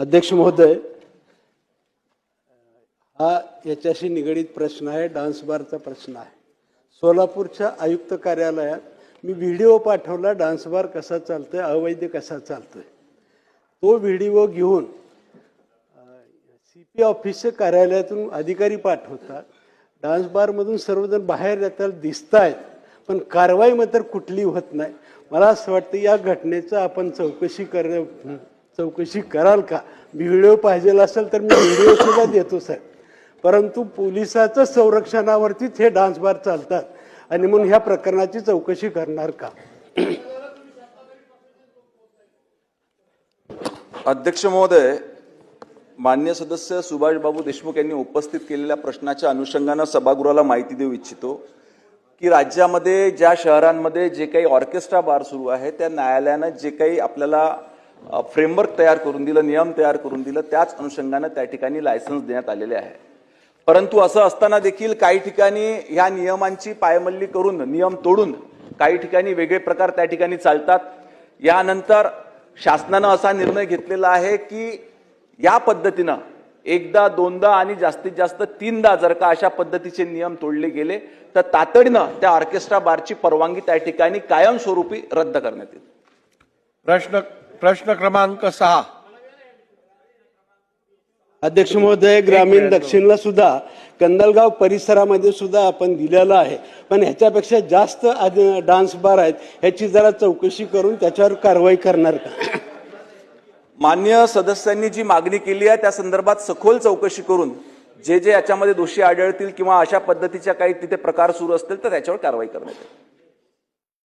अध्यक्ष महोदय, हा याच्याशी निगडीत प्रश्न आहे, डान्स बारचा प्रश्न आहे। सोलापूरच्या आयुक्त कार्यालयात मी व्हिडिओ पाठवला, डान्स बार कसा चालतोय, अवैध कसा चालतोय। तो व्हिडिओ घेऊन सीपी ऑफिसच्या कार्यालयातून अधिकारी पाठवतात, डान्स बारमधून सर्वजण बाहेर येतात दिसतायत, पण कारवाई मात्र कुठली होत नाही। मला असं वाटतं या घटनेचं आपण चौकशी कराल का? व्हिडिओ पाहिजे असेल तर मी व्हिडिओ सुद्धा देतो साहेब, परंतु पोलिसाचं संरक्षणावरतीच हे डान्स बार चालतात आणि म्हणून ह्या प्रकरणाची चौकशी करणार का? अध्यक्ष महोदय, माननीय सदस्य सुभाष बाबू देशमुख यांनी उपस्थित केलेल्या प्रश्नाच्या अनुषंगाने सभागृहाला माहिती देऊ इच्छितो की राज्यामध्ये ज्या शहरांमध्ये जे काही ऑर्केस्ट्रा बार सुरू आहे त्या न्यायालयाने जे काही आपल्याला फ्रेमवर्क तयार करून दिलं, नियम तयार करून दिलं, त्याच अनुषंगाने त्या ठिकाणी लायसन्स देण्यात आलेले आहे। परंतु असं असताना देखील काही ठिकाणी ह्या नियमांची पायमल्ली करून, नियम तोडून काही ठिकाणी वेगळे प्रकार त्या ठिकाणी चालतात। यानंतर शासनाने असा निर्णय घेतलेला आहे की या पद्धतीने एकदा, दोनदा आणि जास्तीत जास्त तीनदा जर का अशा पद्धतीचे नियम तोडले गेले तर तातडीने त्या ऑर्केस्ट्रा बारची परवानगी त्या ठिकाणी कायमस्वरूपी रद्द करण्यात येईल। प्रश्न क्रमांक 6। अध्यक्ष महोदय, ग्रामीण दक्षिणला सुद्धा कंदलगाव परिसरामध्ये सुद्धा आपण दिलेला आहे, पण ह्याच्यापेक्षा जास्त डान्स बार आहेत, ह्याची जरा चौकशी करून त्याच्यावर कारवाई करणार का? माननीय सदस्यांनी जी मागणी केली आहे त्या संदर्भात सखोल चौकशी करून जे याच्यामध्ये दोषी आढळतील किंवा अशा पद्धतीच्या काही तिथे प्रकार सुरू असतील तर त्याच्यावर कारवाई करण्यात येईल।